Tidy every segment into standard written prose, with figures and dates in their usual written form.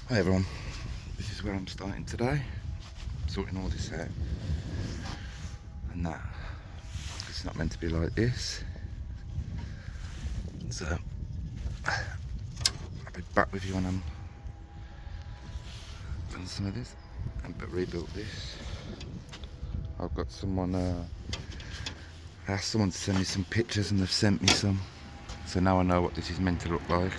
Hey everyone, this is where I'm starting today, sorting all this out and that. It's not meant to be like this, so I'll be back with you when I'm done some of this and rebuilt this. I've got someone, I asked someone to send me some pictures and they've sent me some, so now I know what this is meant to look like.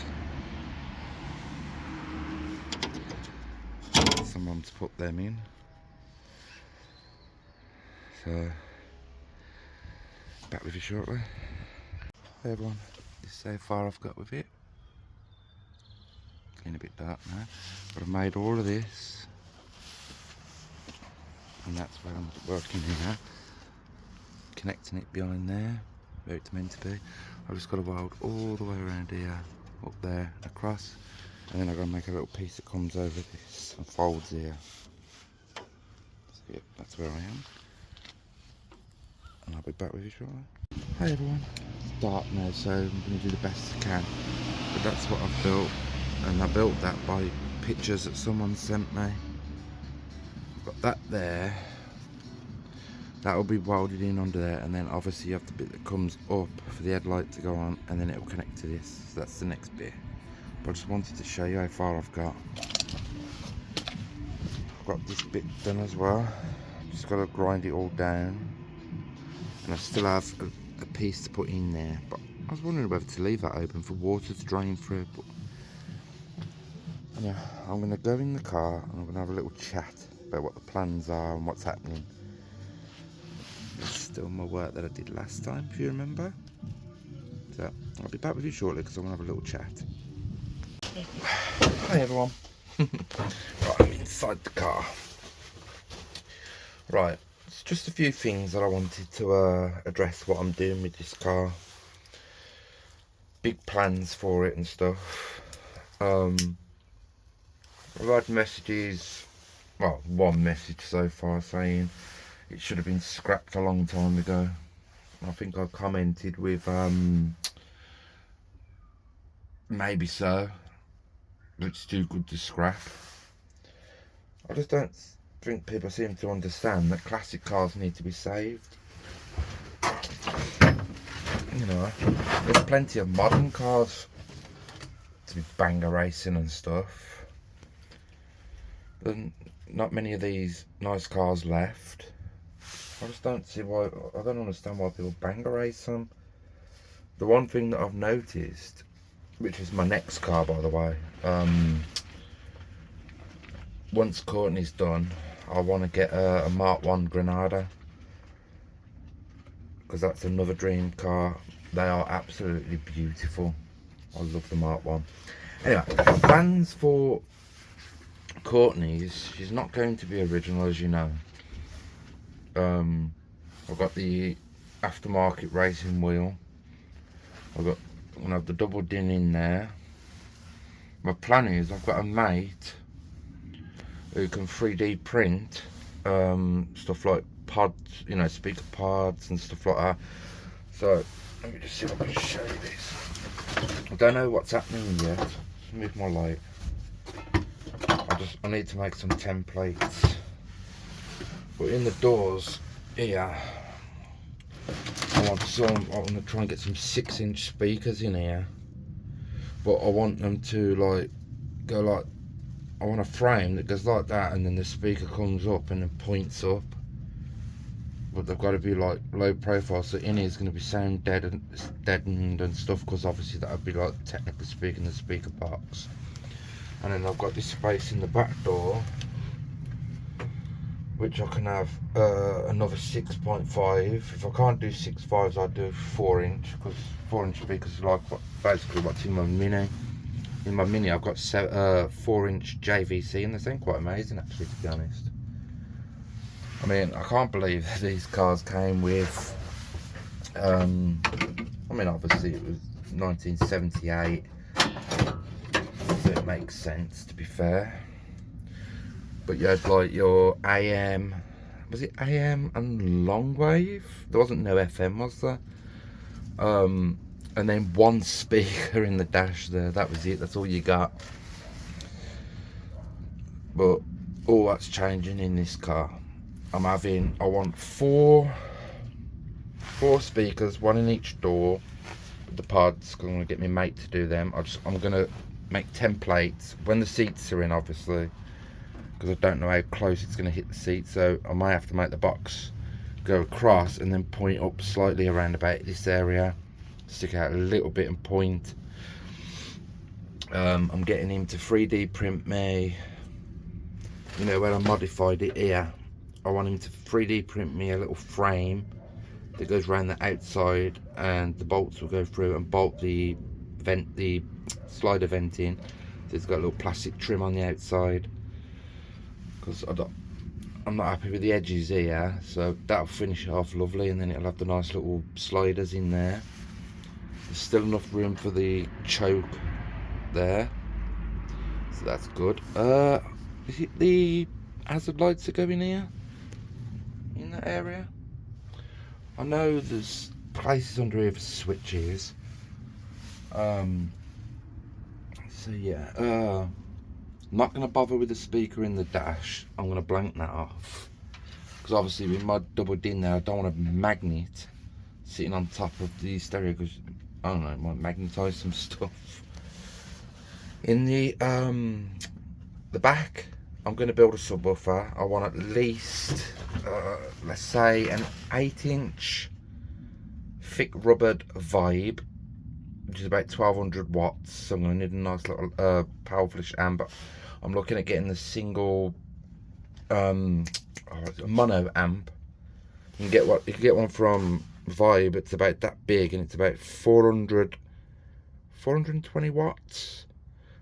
Someone to put them in, so back with you shortly. Hey everyone, this is how far I've got with it. It's getting a bit dark now, but I've made all of this, and that's where I'm working here, connecting it behind there, where it's meant to be. I've just got to weld all the way around here, up there, across, and then I've got to make a little piece that comes over this and folds here. So yeah, that's where I am, and I'll be back with you shortly. Hi everyone, it's dark now, so I'm going to do the best I can, but that's what I've built, and I built that by pictures that someone sent me. I've got that there, that will be welded in under there, and then obviously you have the bit that comes up for the headlight to go on, and then it will connect to this, so that's the next bit. But I just wanted to show you how far I've got. I've got this bit done as well, just got to grind it all down, and I still have a piece to put in there, but I was wondering whether to leave that open for water to drain through. But yeah, I'm going to go in the car and I'm going to have a little chat about what the plans are and what's happening. It's still my work that I did last time, if you remember. So I'll be back with you shortly because I'm going to have a little chat. Hi everyone. Right, I'm inside the car. Right, it's just a few things that I wanted to address what I'm doing with this car. Big plans for it and stuff. I've had messages, well, one message so far saying it should have been scrapped a long time ago. I think I commented with maybe so, but it's too good to scrap. I just don't think people seem to understand that classic cars need to be saved. You know, there's plenty of modern cars to be banger racing and stuff. There's not many of these nice cars left. I just don't see why, I don't understand why people banger race them. The one thing that I've noticed, which is my next car by the way, once Courtney's done, I want to get a Mark 1 Granada, because that's another dream car. They are absolutely beautiful. I love the Mark 1. Anyway, plans for Courtney's, she's not going to be original, as you know. I've got the aftermarket racing wheel. I'm going to have the double din in there. My plan is, I've got a mate who can 3D print stuff like pods, you know, speaker pods and stuff like that. So let me just see if I can show you this. I don't know what's happening yet. Just move my light. I need to make some templates. But in the doors here, I want to try and get some 6-inch speakers in here. But I want them to like go like, I want a frame that goes like that, and then the speaker comes up and then points up. But they've got to be like low profile, so in here is going to be sound deadened and stuff, because obviously that would be like technically speaking the speaker box. And then I've got this space in the back door, which I can have another 6.5. If I can't do 6.5s, I'll do 4-inch, because 4-inch speakers are like basically what's in my Mini. In my Mini I've got 4-inch JVC, and they sound quite amazing actually, to be honest. I mean, I can't believe that these cars came with, I mean obviously it was 1978, so it makes sense, to be fair. But you had like your AM, was it AM and long wave? There wasn't no FM, was there? And then one speaker in the dash there, that was it, that's all you got. But all that's changing in this car. I want four speakers, one in each door with the pods, because I'm going to get my mate to do them. I'm going to make templates when the seats are in, obviously, because I don't know how close it's going to hit the seat, so I might have to make the box go across and then point up slightly around about this area, stick out a little bit and point. I'm getting him to 3D print me, you know, where I modified it here. I want him to 3D print me a little frame that goes around the outside, and the bolts will go through and bolt the slider vent in. So it's got a little plastic trim on the outside, because I'm not happy with the edges here, so that'll finish it off lovely, and then it'll have the nice little sliders in there. There's still enough room for the choke there, so that's good. Is it the hazard lights that go in here, in that area? I know there's places under here for switches. So yeah, I'm not going to bother with the speaker in the dash. I'm going to blank that off, because obviously with my double din there, I don't want a magnet sitting on top of the stereo, because I don't know, it might magnetise some stuff. In the back, I'm going to build a subwoofer. I want at least let's say an 8-inch thick rubbered Vibe, which is about 1200 watts. So I'm going to need a nice little powerful amp. I'm looking at getting the single mono amp. You can get one from Vibe. It's about that big, and it's about 420 watts,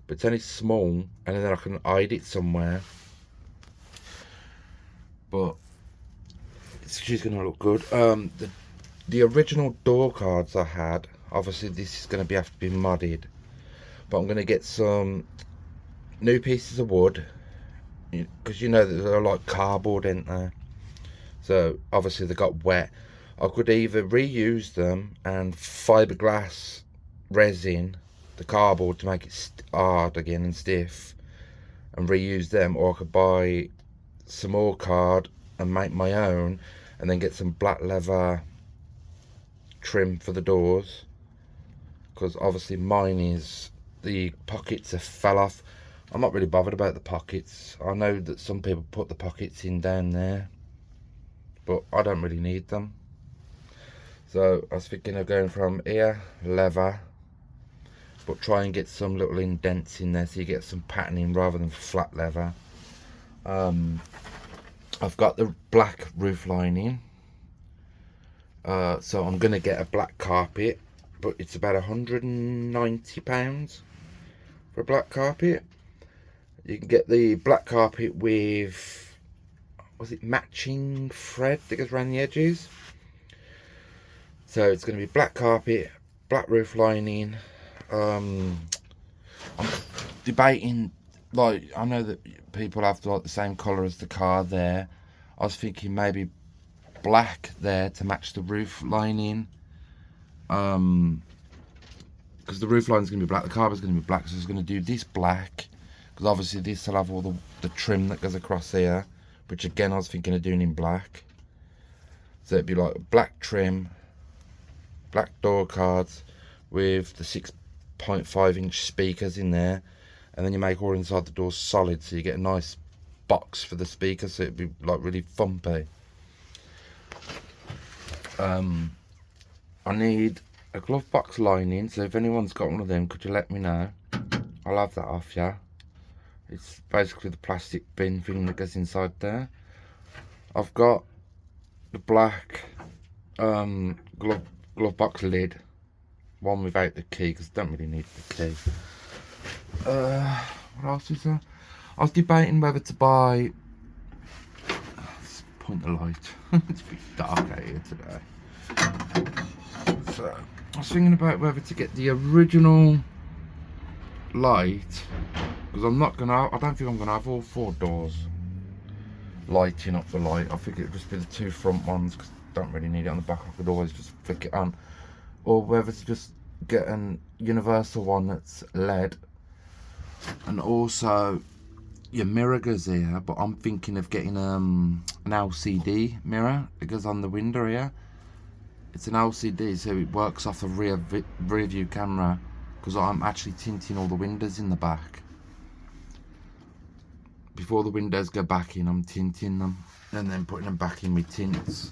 but it's only small, and then I can hide it somewhere. But she's gonna look good. The original door cards I had, obviously this is gonna have to be modded, but I'm gonna get some new pieces of wood, because you know that they're like cardboard, ain't they? So obviously they got wet. I could either reuse them and fiberglass resin the cardboard to make it hard again and stiff, and reuse them, or I could buy some more card and make my own, and then get some black leather trim for the doors, because obviously mine is, the pockets have fell off. I'm not really bothered about the pockets. I know that some people put the pockets in down there, but I don't really need them. So I was thinking of going from here, leather, but try and get some little indents in there so you get some patterning rather than flat leather. I've got the black roof lining, so I'm going to get a black carpet, but it's about £190 for a black carpet. You can get the black carpet with, was it matching thread that goes around the edges? So it's going to be black carpet, black roof lining. I'm debating, like, I know that people have like the same colour as the car there. I was thinking maybe black there to match the roof lining, because the roof line is going to be black, the carpet's going to be black, so I was going to do this black, because obviously this will have all the trim that goes across here, which again I was thinking of doing in black. So it'd be like black trim, black door cards with the 6.5-inch speakers in there, and then you make all inside the door solid, so you get a nice box for the speakers, so it'd be like really thumpy. I need a glove box lining, so if anyone's got one of them, could you let me know? I'll have that off, yeah. It's basically the plastic bin thing that goes inside there. I've got the black glove box lid, one without the key, because I don't really need the key. What else is there? I was debating whether to buy, let's point the light, it's a bit dark out here today. So I was thinking about whether to get the original light, because I don't think I'm gonna have all 4 doors lighting up the light. I think it would just be the 2 front ones, because I don't really need it on the back. I could always just flick it on, or whether to just get an universal one that's LED. And also your mirror goes here, but I'm thinking of getting an LCD mirror that goes on the window here. It's an LCD, so it works off a rear view camera, because I'm actually tinting all the windows in the back. Before the windows go back in, I'm tinting them and then putting them back in with tints.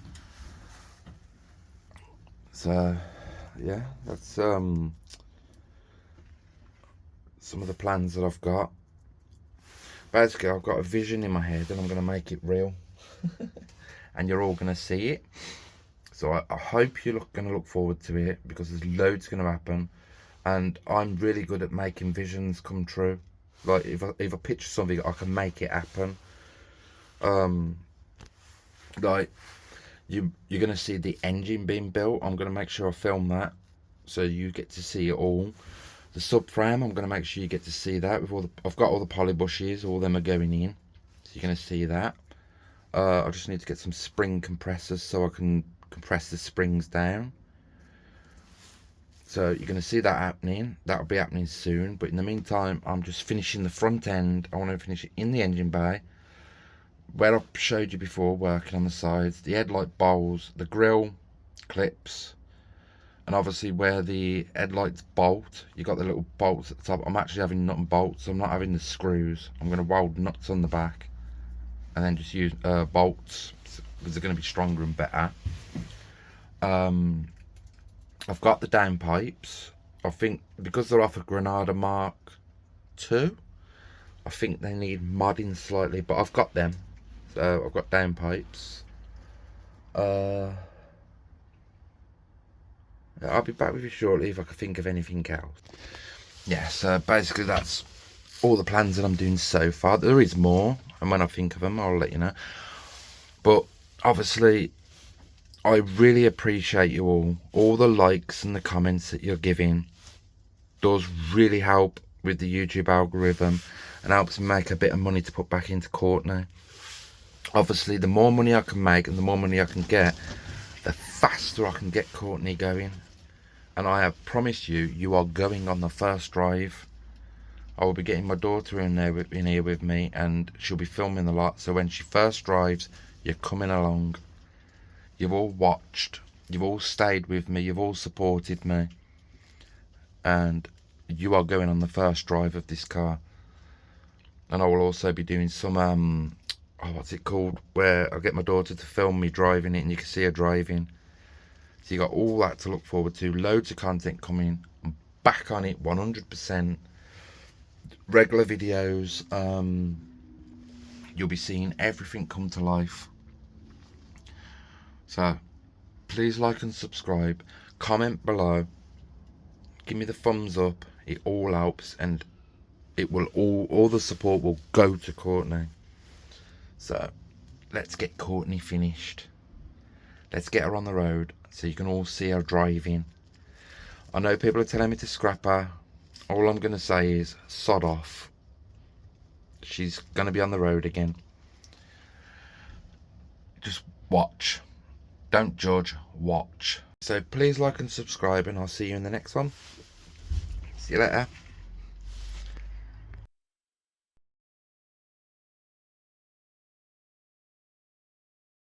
So yeah, that's some of the plans that I've got. Basically, I've got a vision in my head and I'm going to make it real. And you're all going to see it. So I hope you're going to look forward to it, because there's loads going to happen. And I'm really good at making visions come true. Like, if I picture something, I can make it happen. Like, you're going to see the engine being built. I'm going to make sure I film that, so you get to see it all. The subframe, I'm going to make sure you get to see that. With all the, I've got all the poly bushes, all of them are going in, so you're going to see that. I just need to get some spring compressors so I can compress the springs down. So you're going to see that happening. That'll be happening soon. But in the meantime, I'm just finishing the front end. I want to finish it in the engine bay, where I showed you before, working on the sides, the headlight bowls, the grille clips, and obviously where the headlights bolt, you got the little bolts at the top. I'm actually having nut and bolts. I'm not having the screws. I'm going to weld nuts on the back and then just use bolts, because they're going to be stronger and better. I've got the downpipes. I think because they're off a Granada Mark II, I think they need modding slightly, but I've got them. So I've got downpipes. I'll be back with you shortly if I can think of anything else. Yeah, so basically that's all the plans that I'm doing so far. There is more, and when I think of them, I'll let you know. But obviously, I really appreciate you all the likes and the comments that you're giving. Does really help with the YouTube algorithm and helps me make a bit of money to put back into Courtney. Obviously, the more money I can make and the more money I can get, the faster I can get Courtney going. And I have promised you, you are going on the first drive. I will be getting my daughter in here with me, and she'll be filming a lot. So when she first drives, you're coming along. You've all watched, you've all stayed with me, you've all supported me, and you are going on the first drive of this car. And I will also be doing some what's it called, where I get my daughter to film me driving it and you can see her driving. So you got all that to look forward to. Loads of content coming. I'm back on it 100%. Regular videos. You'll be seeing everything come to life. So please like and subscribe. Comment below. Give me the thumbs up. It all helps, and it will all the support will go to Courtney. So let's get Courtney finished. Let's get her on the road so you can all see her driving. I know people are telling me to scrap her. All I'm going to say is sod off. She's going to be on the road again. Just watch. Don't judge, watch. So please like and subscribe, and I'll see you in the next one. See you later.